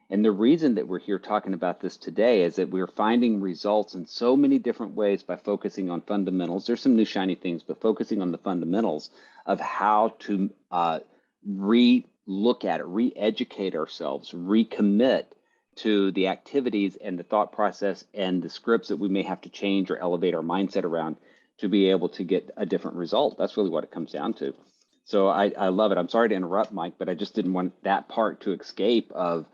And the reason that we're here talking about this today is that we're finding results in so many different ways by focusing on fundamentals. There's some new shiny things, but focusing on the fundamentals of how to re-look at it, re-educate ourselves, recommit to the activities and the thought process and the scripts that we may have to change or elevate our mindset around to be able to get a different result. That's really what it comes down to. So I love it. I'm sorry to interrupt, Mike, but I just didn't want that part to escape of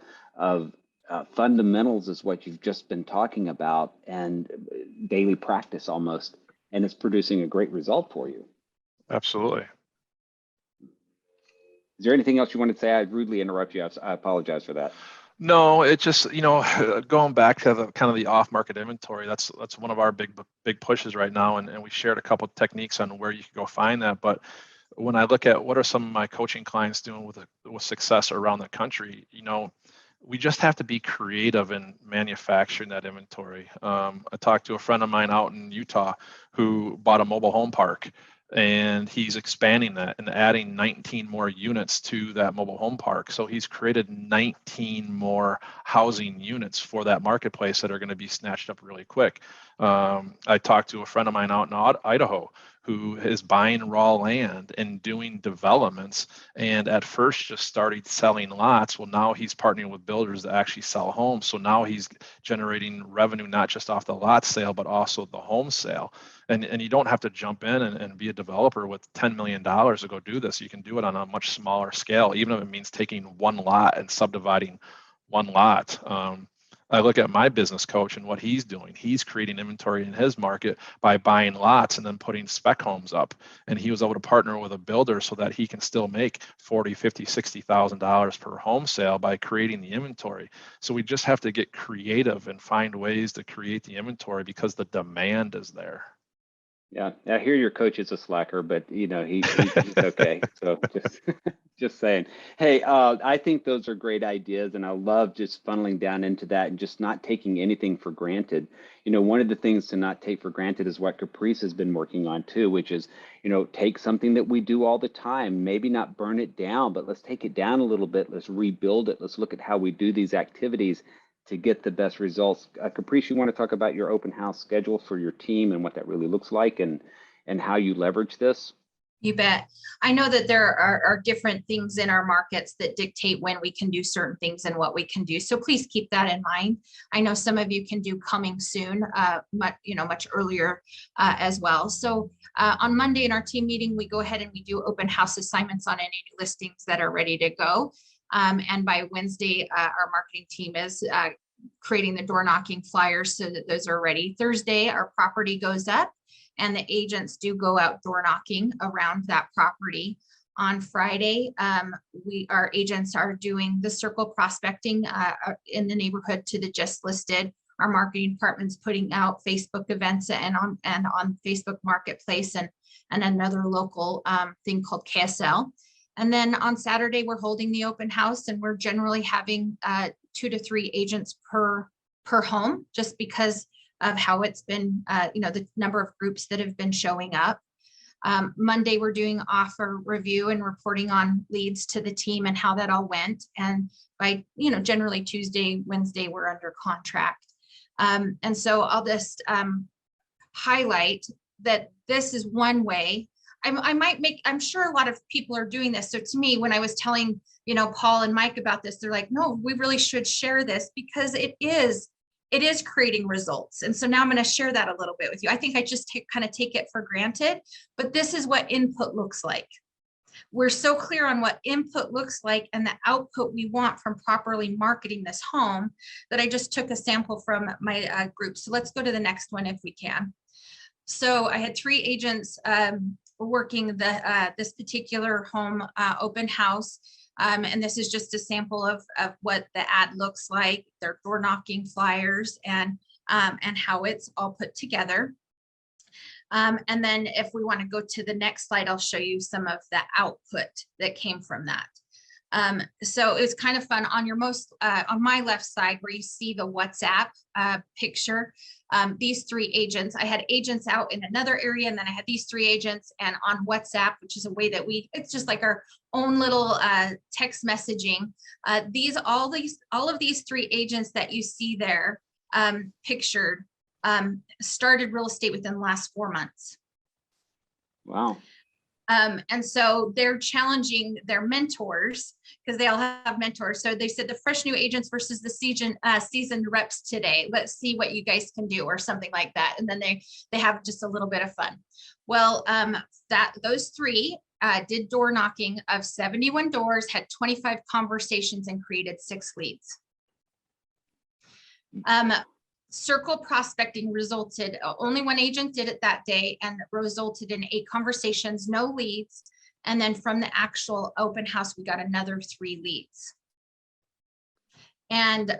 fundamentals is what you've just been talking about, and daily practice almost, and it's producing a great result for you. Absolutely. Is there anything else you want to say? I rudely interrupt you. I apologize for that. No, it just, going back to the kind of the off-market inventory, that's one of our big pushes right now, and we shared a couple of techniques on where you can go find that. But when I look at what are some of my coaching clients doing with success around the country, we just have to be creative in manufacturing that inventory. I talked to a friend of mine out in Utah who bought a mobile home park, and he's expanding that and adding 19 more units to that mobile home park. So he's created 19 more housing units for that marketplace that are going to be snatched up really quick. I talked to a friend of mine out in Idaho who is buying raw land and doing developments, and at first just started selling lots. Well, now he's partnering with builders to actually sell homes. So now he's generating revenue not just off the lot sale, but also the home sale. And you don't have to jump in and be a developer with $10 million to go do this. You can do it on a much smaller scale, even if it means taking one lot and subdividing one lot. I look at my business coach and what he's doing. He's creating inventory in his market by buying lots and then putting spec homes up. And he was able to partner with a builder so that he can still make $40,000, $50,000, $60,000 per home sale by creating the inventory. So we just have to get creative and find ways to create the inventory because the demand is there. Yeah, I hear your coach is a slacker, but he's okay. So just saying. Hey, I think those are great ideas, and I love just funneling down into that and just not taking anything for granted. One of the things to not take for granted is what Kaprice has been working on too, which is, take something that we do all the time, maybe not burn it down, but let's take it down a little bit. Let's rebuild it. Let's look at how we do these activities to get the best results. Kaprice, you want to talk about your open house schedule for your team and what that really looks like and how you leverage this? You bet. I know that there are different things in our markets that dictate when we can do certain things and what we can do. So please keep that in mind. I know some of you can do coming soon, much earlier as well. So on Monday in our team meeting, we go ahead and we do open house assignments on any new listings that are ready to go. And by Wednesday, our marketing team is creating the door knocking flyers so that those are ready. Thursday, our property goes up and the agents do go out door knocking around that property. On Friday, our agents are doing the circle prospecting in the neighborhood to the just listed. Our marketing department's putting out Facebook events and on Facebook Marketplace and another local thing called KSL. And then on Saturday, we're holding the open house, and we're generally having 2 to 3 agents per home, just because of how it's been, the number of groups that have been showing up. Monday, we're doing offer review and reporting on leads to the team and how that all went. And by, generally Tuesday, Wednesday, we're under contract. And so I'll just highlight that this is one way. I'm sure a lot of people are doing this. So to me, when I was telling, Paul and Mike about this, they're like, no, we really should share this because it is creating results. And so now I'm going to share that a little bit with you. I think I just kind of take it for granted, but this is what input looks like. We're so clear on what input looks like and the output we want from properly marketing this home that I just took a sample from my group. So let's go to the next one if we can. So I had 3 agents working this particular home open house. And this is just a sample of what the ad looks like, their door knocking flyers and how it's all put together. And then if we want to go to the next slide, I'll show you some of the output that came from that. So it was kind of fun on your on my left side where you see the WhatsApp picture. These 3 agents, I had agents out in another area, and then I had these 3 agents, and on WhatsApp, which is a way that it's just like our own little text messaging. All of these 3 agents that you see there pictured started real estate within the last 4 months. Wow. And so they're challenging their mentors because they all have mentors. So they said the fresh new agents versus the seasoned reps today. Let's see what you guys can do, or something like that. And then they have just a little bit of fun. Well, those 3 did door knocking of 71 doors, had 25 conversations, and created 6 leads. Circle prospecting resulted, only one agent did it that day, and resulted in 8 conversations, no leads. And then from the actual open house, we got another 3 leads. And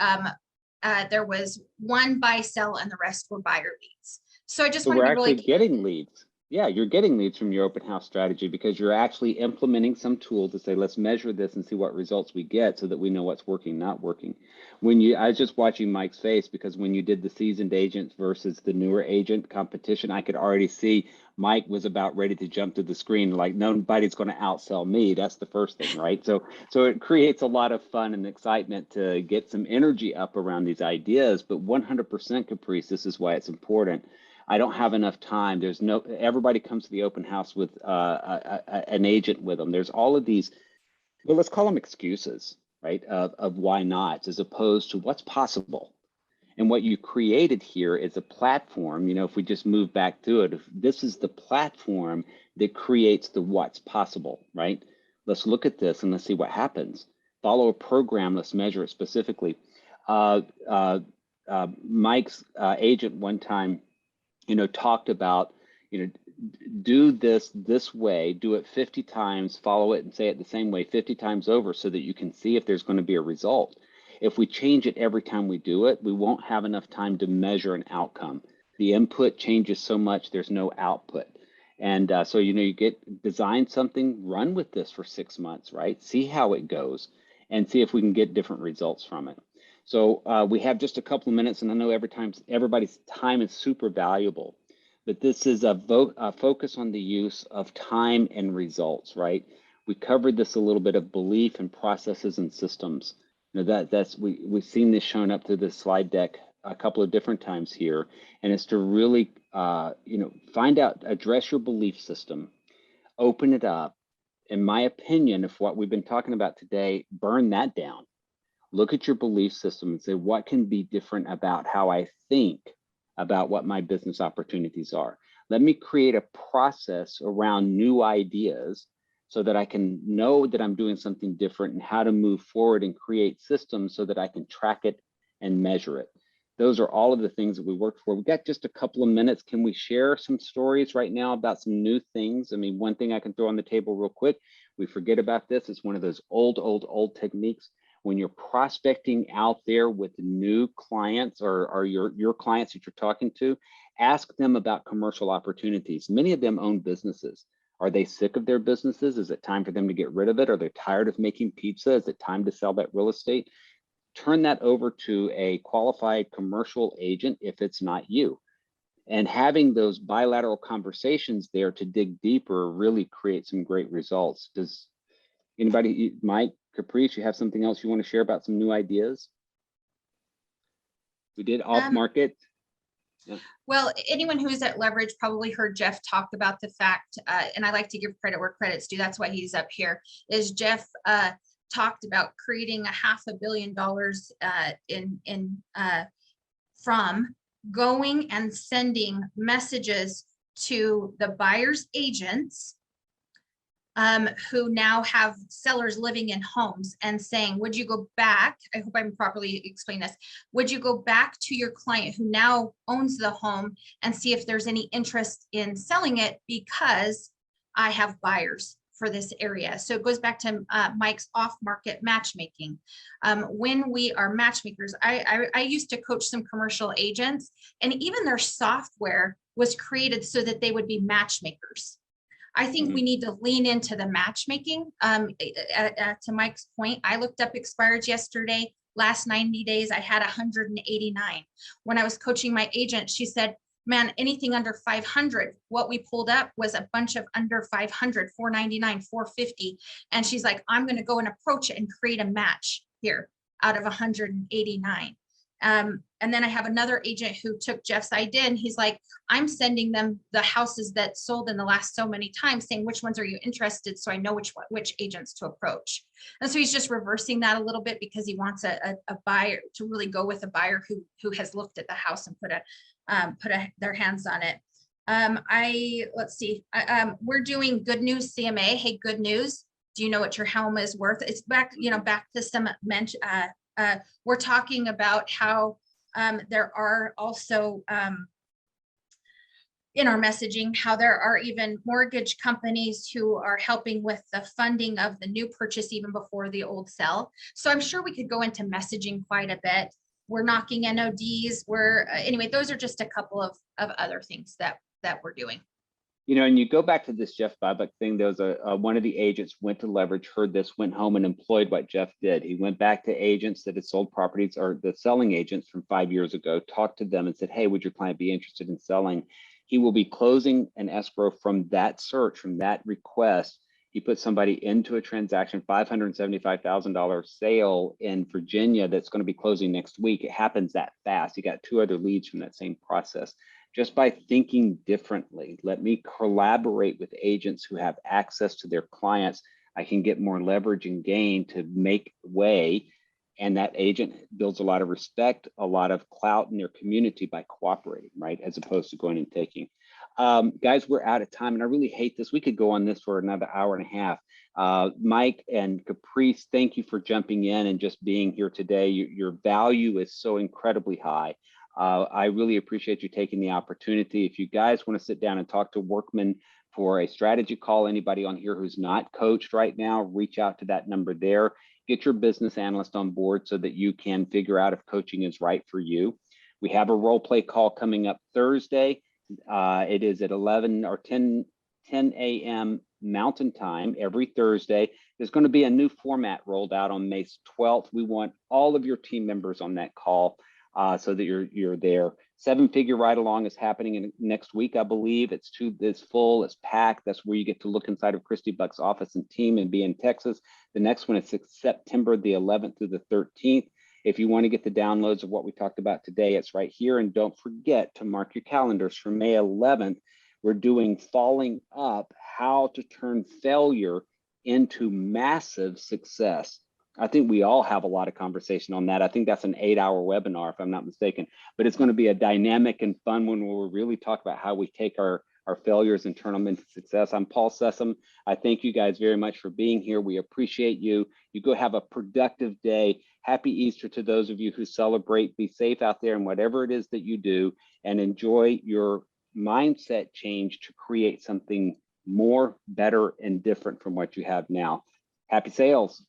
there was 1 buy sell and the rest were buyer leads. So I just So want we're to be really actually getting leads. Yeah, you're getting leads from your open house strategy because you're actually implementing some tool to say, let's measure this and see what results we get so that we know what's working, not working. I was just watching Mike's face because when you did the seasoned agent versus the newer agent competition, I could already see Mike was about ready to jump to the screen, like nobody's going to outsell me. That's the first thing, right? So it creates a lot of fun and excitement to get some energy up around these ideas, but 100% Kaprice, this is why it's important. I don't have enough time. Everybody comes to the open house with an agent with them. There's all of these, well, let's call them excuses, right? Of why not, as opposed to what's possible. And what you created here is a platform, if we just move back to it, this is the platform that creates the what's possible, right? Let's look at this and let's see what happens. Follow a program, let's measure it specifically. Mike's agent one time, talked about, do this way, do it 50 times, follow it and say it the same way 50 times over so that you can see if there's going to be a result. If we change it every time we do it, we won't have enough time to measure an outcome. The input changes so much, there's no output. And so, you design something, run with this for 6 months, right? See how it goes and see if we can get different results from it. So we have just a couple of minutes, and I know everybody's time is super valuable, but this is a focus on the use of time and results, right? We covered this a little bit of belief and processes and systems. We've seen this shown up through the slide deck a couple of different times here, and it's to really, find out, address your belief system, open it up. In my opinion, of what we've been talking about today, burn that down. Look at your belief system and say, what can be different about how I think about what my business opportunities are? Let me create a process around new ideas so that I can know that I'm doing something different and how to move forward and create systems so that I can track it and measure it. Those are all of the things that we work for. We've got just a couple of minutes. Can we share some stories right now about some new things? I mean, one thing I can throw on the table real quick, we forget about this. It's one of those old techniques. When you're prospecting out there with new clients or your clients that you're talking to, ask them about commercial opportunities. Many of them own businesses. Are they sick of their businesses? Is it time for them to get rid of it? Are they tired of making pizza? Is it time to sell that real estate? Turn that over to a qualified commercial agent if it's not you. And having those bilateral conversations there to dig deeper really create some great results. Does anybody, Mike, Kaprice, you have something else you want to share about some new ideas? We did off market. Yeah. Well, anyone who is at Leverage probably heard Jeff talk about the fact, and I like to give credit where credit's due, that's why he's up here, is Jeff talked about creating $500 million from going and sending messages to the buyer's agents who now have sellers living in homes and saying, would you go back? I hope I'm properly explaining this. Would you go back to your client who now owns the home and see if there's any interest in selling it because I have buyers for this area? So it goes back to Mike's off-market matchmaking. When we are matchmakers, I used to coach some commercial agents, and even their software was created so that they would be matchmakers. I think we need to lean into the matchmaking. To Mike's point, I looked up expireds yesterday. Last 90 days, I had 189. When I was coaching my agent, she said, man, anything under 500. What we pulled up was a bunch of under 500, 499, 450. And she's like, I'm going to go and approach it and create a match here out of 189. And then I have another agent who took Jeff's idea, and he's like, I'm sending them the houses that sold in the last so many times, saying, which ones are you interested? So I know which agents to approach. And so he's just reversing that a little bit because he wants a buyer to really go with a buyer who has looked at the house and put their hands on it. Let's see, we're doing Good News CMA. Hey, Good News. Do you know what your home is worth? It's back, back to some mention. We're talking about how There are also in our messaging how there are even mortgage companies who are helping with the funding of the new purchase even before the old sell. So I'm sure we could go into messaging quite a bit. We're knocking NODs. Anyway, those are just a couple of other things that we're doing. You know, and you go back to this Jeff Babak thing, there was one of the agents went to leverage, heard this, went home and employed what Jeff did. He went back to agents that had sold properties, or the selling agents from 5 years ago, talked to them and said, hey, would your client be interested in selling? He will be closing an escrow from that search, from that request. He put somebody into a transaction, $575,000 sale in Virginia that's going to be closing next week. It happens that fast. He got 2 other leads from that same process. Just by thinking differently, let me collaborate with agents who have access to their clients. I can get more leverage and gain to make way. And that agent builds a lot of respect, a lot of clout in their community by cooperating, right? As opposed to going and taking. Guys, we're out of time and I really hate this. We could go on this for another hour and a half. Mike and Kaprice, thank you for jumping in and just being here today. Your value is so incredibly high. I really appreciate you taking the opportunity. If you guys want to sit down and talk to Workman for a strategy call, anybody on here who's not coached right now, reach out to that number there. Get your business analyst on board so that you can figure out if coaching is right for you. We have a role play call coming up Thursday. It is at 11 or 10 a.m. Mountain Time every Thursday. There's going to be a new format rolled out on May 12th. We want all of your team members on that call. So that you're there. 7-figure ride along is happening in next week, I believe. It's full, it's packed. That's where you get to look inside of Christy Buck's office and team and be in Texas. The next one is September the 11th through the 13th. If you want to get the downloads of what we talked about today, it's right here. And don't forget to mark your calendars for May 11th. We're doing Falling Up, how to turn failure into massive success. I think we all have a lot of conversation on that. I think that's an 8-hour webinar, if I'm not mistaken, but it's going to be a dynamic and fun one where we really talk about how we take our failures and turn them into success. I'm Paul Sessum. I thank you guys very much for being here. We appreciate you. You go have a productive day. Happy Easter to those of you who celebrate. Be safe out there in whatever it is that you do, and enjoy your mindset change to create something more, better, and different from what you have now. Happy sales.